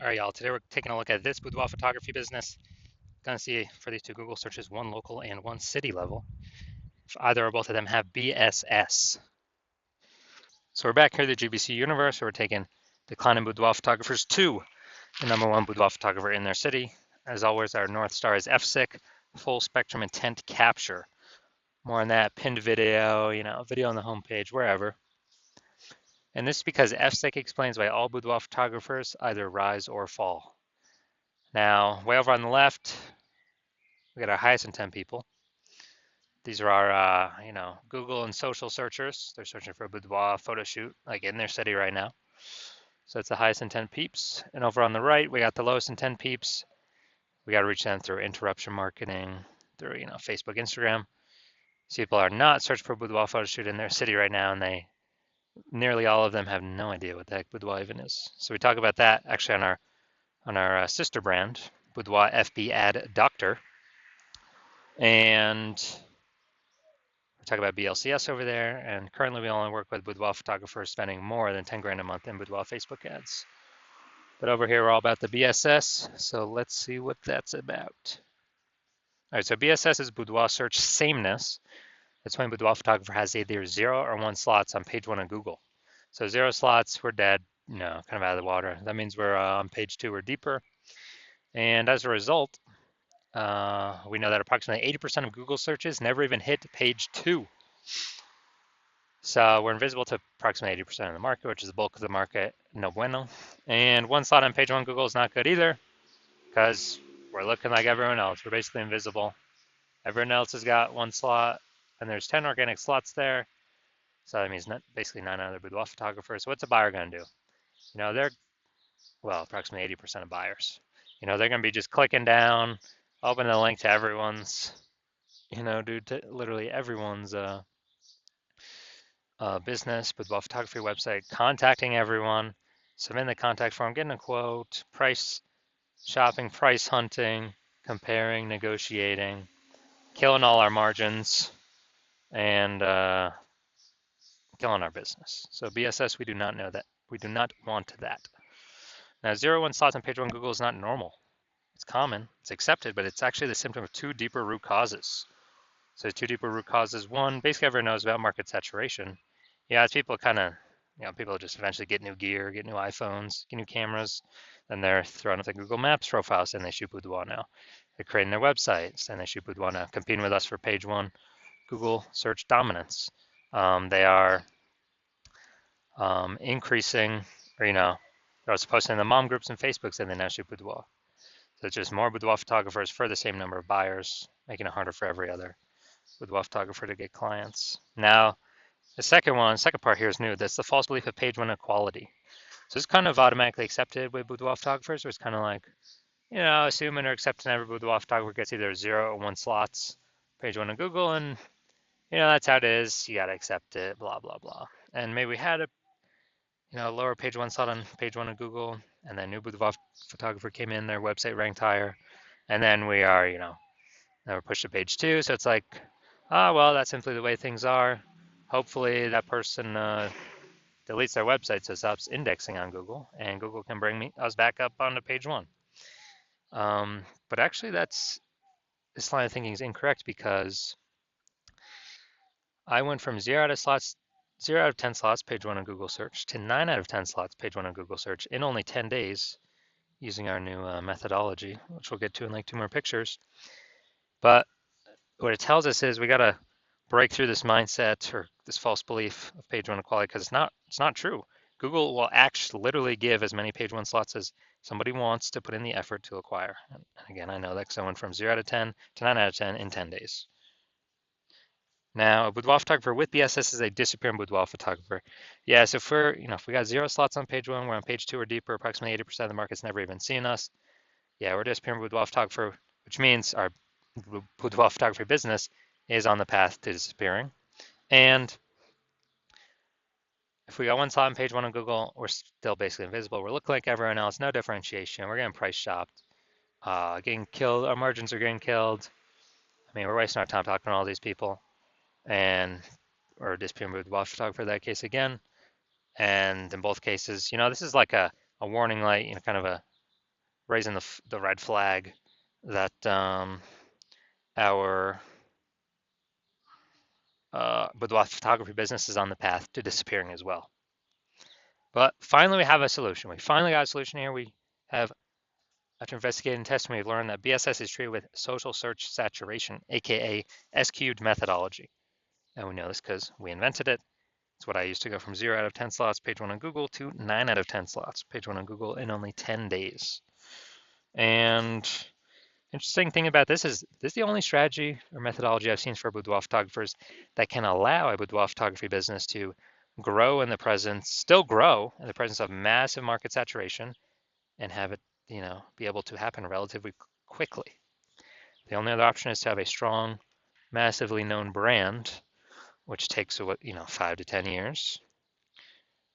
All right, y'all. Today we're taking a look at this boudoir photography business. Gonna see for these two Google searches, one local and one city level. If either or both of them have BSS. So we're back here at the GBC universe. Where we're taking declining boudoir photographers to the #1 boudoir photographer in their city. As always, our North Star is FSIC, full spectrum intent capture. More on that, pinned video, video on the homepage, wherever. And this is because FSIC explains why all boudoir photographers either rise or fall. Now, way over on the left, we got our highest intent people. These are our, Google and social searchers. They're searching for a boudoir photo shoot, like in their city right now. So it's the highest intent peeps. And over on the right, we got the lowest intent peeps. We got to reach them through interruption marketing, through, Facebook, Instagram. These people are not searching for a boudoir photo shoot in their city right now, and nearly all of them have no idea what the heck boudoir even is. So we talk about that actually on our sister brand, Boudoir FB Ad Doctor. And we talk about BLCS over there, and currently we only work with boudoir photographers spending more than 10 grand a month in boudoir Facebook ads. But over here, we're all about the BSS, so let's see what that's about. All right, so BSS is boudoir search sameness. That's when boudoir photographer has either 0 or 1 slots on page 1 of Google. So 0 slots, we're dead, kind of out of the water. That means we're on page 2 or deeper. And as a result, we know that approximately 80% of Google searches never even hit page 2. So we're invisible to approximately 80% of the market, which is the bulk of the market, no bueno. And 1 slot on page 1 Google is not good either, because we're looking like everyone else. We're basically invisible. Everyone else has got 1 slot, and there's 10 organic slots there. So that means basically 9 other boudoir photographers. So what's a buyer going to do? They're, approximately 80% of buyers. They're going to be just clicking down, open the link to everyone's, to literally everyone's business, boudoir photography website, contacting everyone, submitting the contact form, getting a quote, price shopping, price hunting, comparing, negotiating, killing all our margins, and killing our business. So BSS, we do not know that. We do not want that. Now, 0-1 slots on page 1 Google is not normal. It's common, it's accepted, but it's actually the symptom of 2 deeper root causes. So 2 deeper root causes. One, basically everyone knows about market saturation. Yeah, as people kind of, people just eventually get new gear, get new iPhones, get new cameras, then they're throwing up the Google Maps profiles and they shoot boudoir now. They're creating their websites and they shoot boudoir now, competing with us for page 1 Google search dominance. They are increasing, or, I was posting in the mom groups and Facebooks and they now shoot boudoir. So it's just more boudoir photographers for the same number of buyers, making it harder for every other boudoir photographer to get clients. Now, the second part here is new. That's the false belief of page 1 equality. So it's kind of automatically accepted with boudoir photographers, where it's kind of like, assuming or accepting every boudoir photographer gets either 0 or 1 slots, page 1 of Google, and, that's how it is. You got to accept it, blah, blah, blah. And maybe we had a, lower page 1 slot on page 1 of Google, and then new boudoir photographer came in, their website ranked higher, and then we are, now we're pushed to page 2. So it's like, well, that's simply the way things are. Hopefully that person deletes their website so it stops indexing on Google, and Google can bring us back up onto page 1. But actually, this line of thinking is incorrect, because I went from 0 out of 10 slots, page 1 on Google search, to 9 out of 10 slots, page 1 on Google search in only 10 days using our new methodology, which we'll get to in like 2 more pictures. But what it tells us is we got to break through this mindset or this false belief of page 1 equality, because it's not true. Google will actually literally give as many page 1 slots as somebody wants to put in the effort to acquire. And again, I know that because I went from 0 out of 10 to 9 out of 10 in 10 days. Now, a boudoir photographer with BSS is a disappearing boudoir photographer. Yeah, so if we got 0 slots on page 1, we're on page 2 or deeper, approximately 80% of the market's never even seen us. Yeah, we're a disappearing boudoir photographer, which means our boudoir photography business is on the path to disappearing. And if we got 1 slot on page 1 on Google, we're still basically invisible. We're looking like everyone else, no differentiation. We're getting price shopped, getting killed. Our margins are getting killed. I mean, we're wasting our time talking to all these people, and we're disappearing boudoir photographer in that case again. And in both cases, this is like a warning light, kind of a raising the red flag that our boudoir photography business is on the path to disappearing as well. But finally, we have a solution. We finally got a solution here. We have, after investigating and testing, we've learned that BSS is treated with social search saturation, aka S-cubed methodology. And we know this because we invented it. It's what I used to go from 0 out of 10 slots, page 1 on Google, to 9 out of 10 slots, page 1 on Google, in only 10 days. And interesting thing about this is the only strategy or methodology I've seen for boudoir photographers that can allow a boudoir photography business to still grow in the presence of massive market saturation and have it, be able to happen relatively quickly. The only other option is to have a strong, massively known brand, which takes, 5 to 10 years,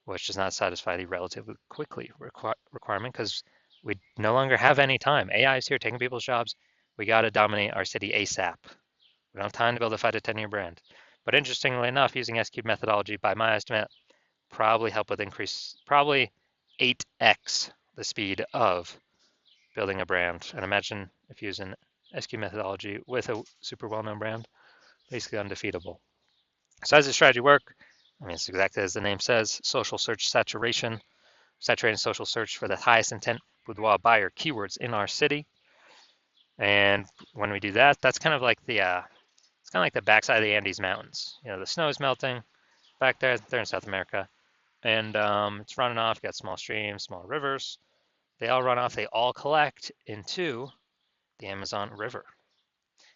which does not satisfy the relatively quickly requirement because we no longer have any time. AI is here taking people's jobs. We got to dominate our city ASAP. We don't have time to build a 5 to 10-year brand. But interestingly enough, using S-cube methodology, by my estimate, probably 8x the speed of building a brand. And imagine if you use an S-cube methodology with a super well-known brand, basically undefeatable. So how does this strategy work? I mean, it's exactly as the name says, social search saturation, saturating social search for the highest intent boudoir buyer keywords in our city. And when we do that, that's kind of like it's kind of like the backside of the Andes Mountains. The snow is melting back there. They're in South America, and it's running off. You got small streams, small rivers. They all run off. They all collect into the Amazon River.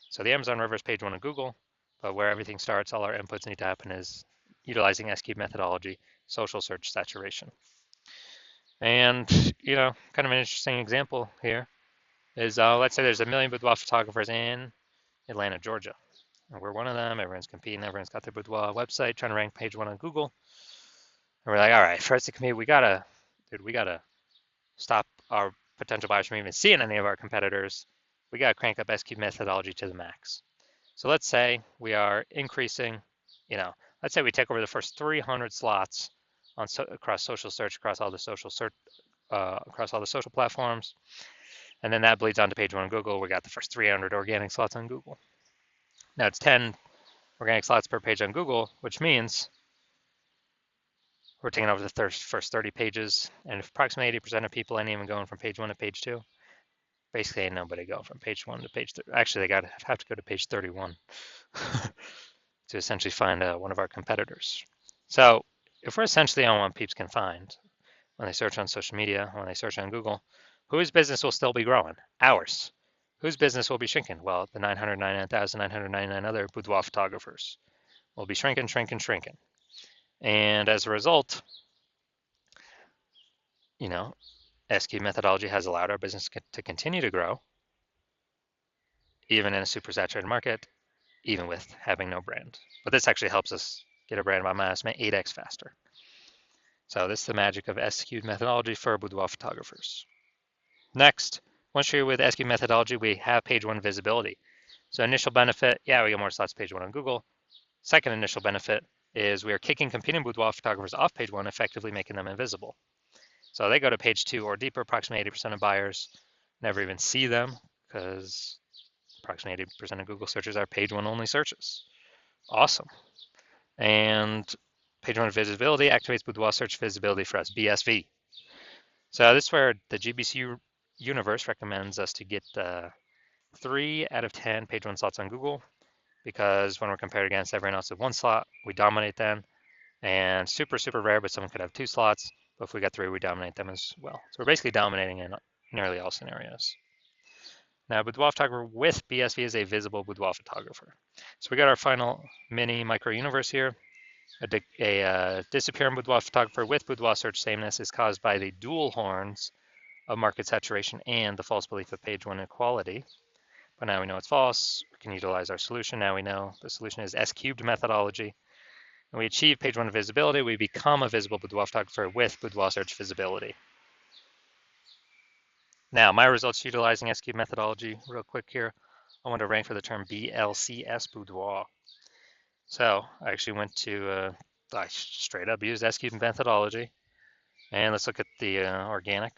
So the Amazon River is page 1 of Google, but where everything starts, all our inputs need to happen is utilizing S-cube methodology, social search saturation. And, kind of an interesting example here is, let's say there's 1 million boudoir photographers in Atlanta, Georgia. And we're one of them. Everyone's competing. Everyone's got their boudoir website trying to rank page 1 on Google. And we're like, all right, for us to compete, we gotta stop our potential buyers from even seeing any of our competitors. We gotta crank up S-cube methodology to the max. So let's say we are increasing, let's say we take over the first 300 slots across social search, across all the social platforms, and then that bleeds onto page 1 on Google. We got the first 300 organic slots on Google. Now it's 10 organic slots per page on Google, which means we're taking over the first 30 pages, and if approximately 80% of people ain't even going from page 1 to page 2, basically ain't nobody going from page 1 to page 3. Actually, they have to go to page 31 to essentially find one of our competitors. So if we're essentially on what peeps can find when they search on social media, when they search on Google, whose business will still be growing? Ours. Whose business will be shrinking? Well, the 999,999 other boudoir photographers will be shrinking. And as a result, S-cube methodology has allowed our business to continue to grow, even in a super saturated market, even with having no brand. But this actually helps us get a brand by my estimate 8x faster. So this is the magic of S-cube methodology for boudoir photographers. Next, once you're with S-cube methodology, we have page 1 visibility. So initial benefit, we get more slots page 1 on Google. Second initial benefit is we are kicking competing boudoir photographers off page 1, effectively making them invisible. So they go to page 2 or deeper. Approximately 80% of buyers never even see them because approximately 80% of Google searches are page 1 only searches. Awesome. And page 1 visibility activates boudoir search visibility for us, BSV. So this is where the GBC universe recommends us to get 3 out of 10 page 1 slots on Google, because when we're compared against everyone else with 1 slot, we dominate them. And super, super rare, but someone could have 2 slots. But if we got 3, we dominate them as well. So we're basically dominating in nearly all scenarios. Now, boudoir photographer with BSV is a visible boudoir photographer. So we got our final mini micro universe here. A disappearing boudoir photographer with boudoir search sameness is caused by the dual horns of market saturation and the false belief of page 1 equality. But now we know it's false. We can utilize our solution. Now we know the solution is S-cubed methodology. And we achieve page 1 visibility. We become a visible boudoir photographer with boudoir search visibility. Now, my results utilizing S-cubed methodology, real quick here. I want to rank for the term BLCS boudoir. So I actually went to, I straight up used S-cubed methodology. And let's look at the organic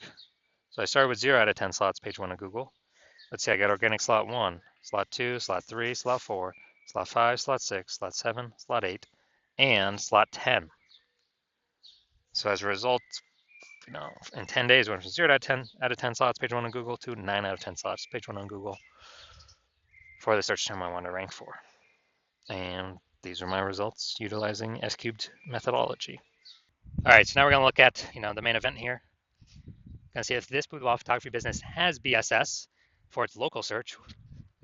So I started with 0 out of 10 slots, page 1 of Google. Let's see, I got organic slot 1, slot 2, slot 3, slot 4, slot 5, slot 6, slot 7, slot 8, and slot 10. So as a result, in 10 days, went from 0 out of 10 slots, page 1 on Google, to 9 out of 10 slots, page 1 on Google for the search term I want to rank for. And these are my results utilizing S-cubed methodology. All right, so now we're going to look at the main event here. Going to see if this boudoir photography business has BSS for its local search,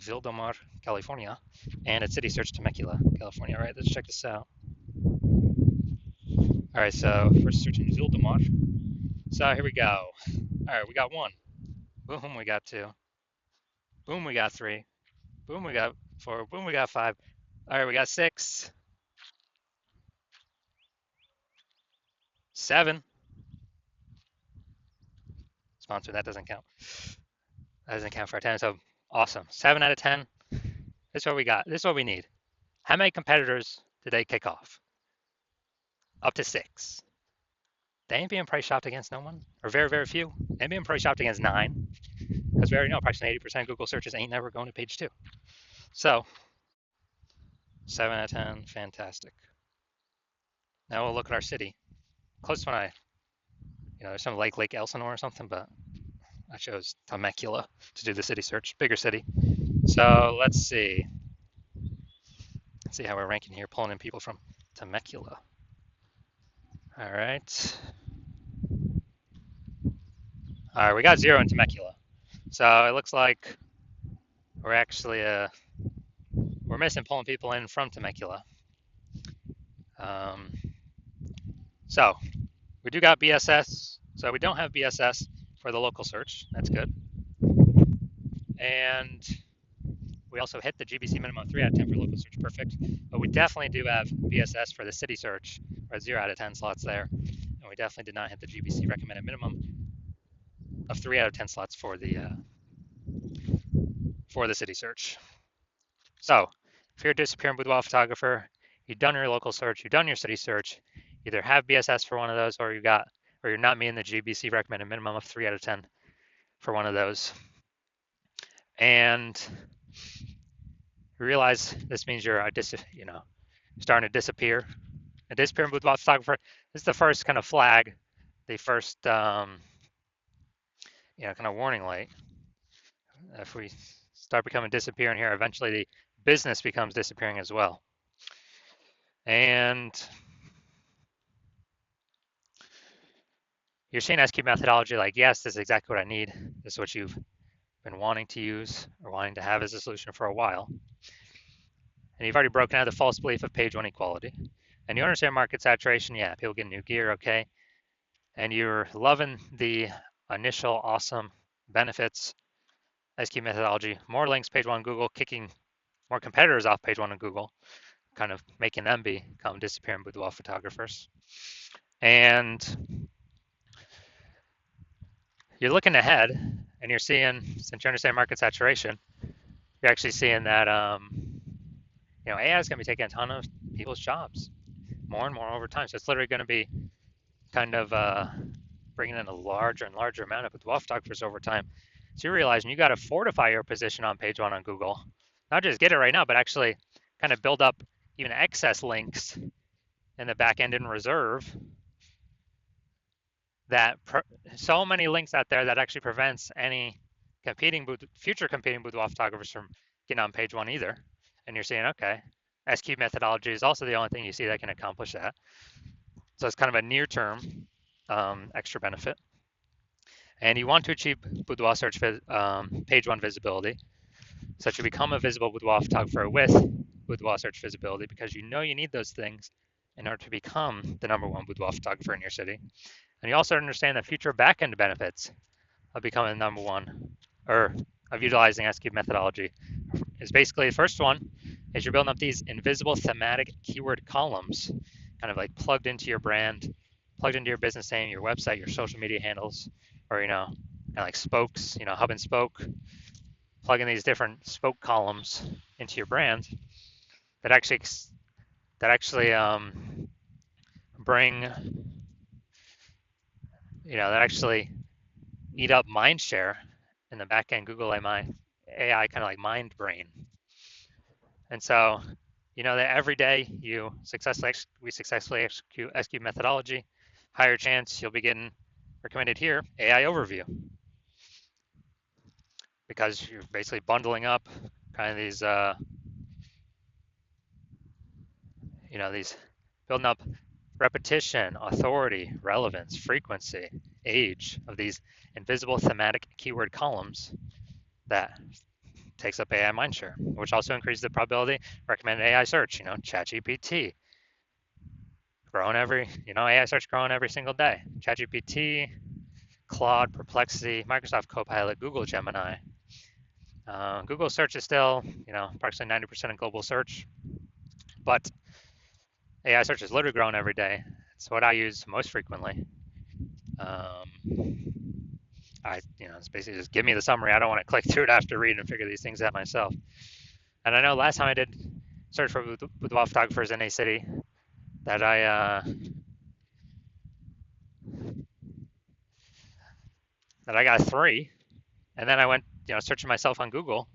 Ville del Mar, California, and its city search, Temecula, California. All right, let's check this out. All right, so first searching Ville del Mar. So here we go. All right, we got 1. Boom, we got 2. Boom, we got 3. Boom, we got 4. Boom, we got 5. All right, we got 6. 7. Sponsor, that doesn't count. That doesn't count for our 10. So awesome. 7 out of 10. This is what we got. This is what we need. How many competitors did they kick off? Up to 6. They ain't being price shopped against no one, or very, very few. They ain't being price shopped against 9, because we already know approximately 80% of Google searches ain't never going to page 2. So 7 out of 10, fantastic. Now we'll look at our city. Closest one there's some Lake Elsinore or something, but I chose Temecula to do the city search, bigger city. So let's see. Let's see how we're ranking here, pulling in people from Temecula. All right. All right, we got 0 in Temecula. So it looks like we're actually we're missing pulling people in from Temecula. So we do got BSS. So we don't have BSS for the local search. That's good. And we also hit the GBC minimum 3 out of 10 for local search. Perfect. But we definitely do have BSS for the city search. We're at 0 out of 10 slots there. And we definitely did not hit the GBC recommended minimum of 3 out of 10 slots for the city search. So if you're a disappearing boudoir photographer, you've done your local search, you've done your city search, either have BSS for one of those, or you're not meeting the GBC recommended minimum of 3 out of 10 for one of those. And you realize this means you're starting to disappear. A disappearing boudoir photographer. This is the first kind of flag, the first kind of warning light. If we start becoming disappearing here, eventually the business becomes disappearing as well. And you're seeing S-cube methodology like, yes, this is exactly what I need. This is what you've been wanting to use or wanting to have as a solution for a while. And you've already broken out of the false belief of page 1 equality. And you understand market saturation. Yeah, people get new gear, okay. And you're loving the initial awesome benefits, S-cube methodology, more links, page 1 Google, kicking more competitors off page 1 of Google, kind of making them become disappearing boudoir photographers. And you're looking ahead and you're seeing, since you understand market saturation, you're actually seeing that AI is going to be taking a ton of people's jobs more and more over time. So it's literally going to be kind of bringing in a larger and larger amount of boudoir photographers over time. So you're realizing you got to fortify your position on page 1 on Google, not just get it right now, but actually kind of build up even excess links in the back end in reserve. That so many links out there that actually prevents any future competing boudoir photographers from getting on page 1 either. And you're saying, okay, S-cube methodology is also the only thing you see that can accomplish that. So it's kind of a near-term extra benefit. And you want to achieve boudoir search page 1 visibility, so that you become a visible boudoir photographer with boudoir search visibility, because you know you need those things in order to become the #1 boudoir photographer in your city. And you also understand the future back-end benefits of becoming the #1, or of utilizing S-cube methodology. Is basically the first one is you're building up these invisible thematic keyword columns, kind of like plugged into your brand, plugged into your business name, your website, your social media handles, or kind of like spokes, hub and spoke, plugging these different spoke columns into your brand that actually bring, that actually eat up mind share in the back end Google AI kind of like mind brain. And so, that every day we successfully execute SQ methodology, higher chance you'll be getting recommended here AI overview, because you're basically bundling up kind of these building up repetition, authority, relevance, frequency, age of these invisible thematic keyword columns that takes up AI mindshare, which also increases the probability recommended AI search. ChatGPT growing AI search growing every single day. ChatGPT, Claude, Perplexity, Microsoft Copilot, Google Gemini. Google search is still, approximately 90% of global search, but AI search is literally growing every day. It's what I use most frequently. It's basically just give me the summary. I don't want to click through it after reading and figure these things out myself. And I know last time I did search for boudoir photographers in a city that I got 3, and then I went searching myself on Google,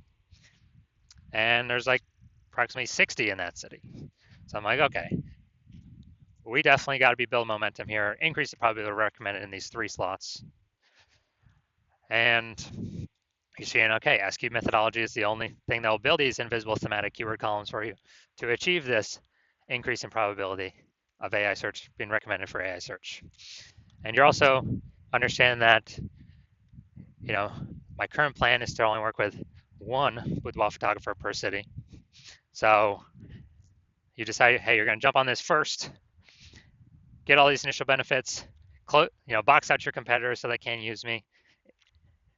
and there's like approximately 60 in that city. So I'm like, okay, we definitely got to be building momentum here, increase the probability recommended in these 3 slots. And you're seeing, okay, SQ methodology is the only thing that will build these invisible thematic keyword columns for you to achieve this increase in probability of AI search being recommended for AI search. And you're also understanding that, my current plan is to only work with 1 boudoir photographer per city. So you decide, hey, you're going to jump on this first, get all these initial benefits, box out your competitors so they can't use me,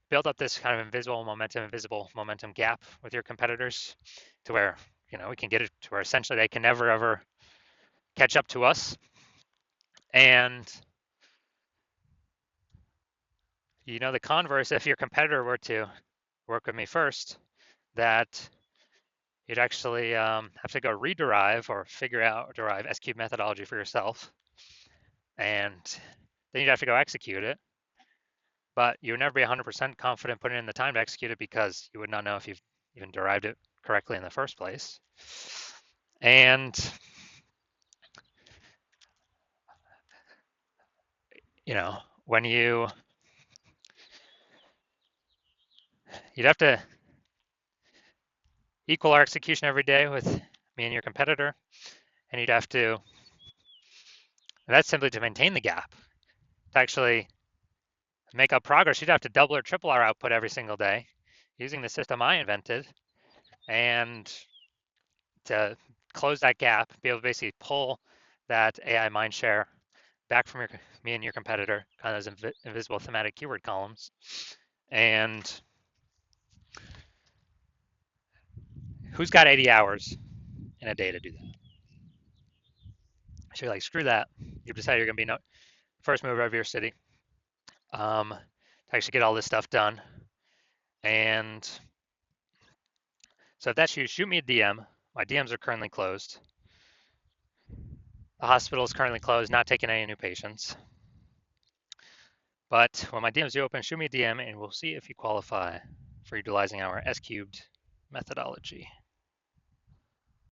build up this kind of invisible momentum gap with your competitors to where, we can get it to where essentially they can never, ever catch up to us. And, the converse, if your competitor were to work with me first, that you'd actually have to go rederive or derive SQ methodology for yourself. And then you'd have to go execute it. But you would never be 100% confident putting in the time to execute it because you would not know if you've even derived it correctly in the first place. And, when you'd have to equal our execution every day with me and your competitor, and you'd have to, and that's simply to maintain the gap. To actually make up progress, you'd have to double or triple our output every single day using the system I invented. And to close that gap, be able to basically pull that AI mindshare back from me and your competitor, kind of those invisible thematic keyword columns. And who's got 80 hours in a day to do that? So you're like, screw that. You've decided you're going to be first mover of your city to actually get all this stuff done. And so if that's you, shoot me a DM. My DMs are currently closed. The hospital is currently closed, not taking any new patients. But when my DMs do open, shoot me a DM and we'll see if you qualify for utilizing our S cubed methodology.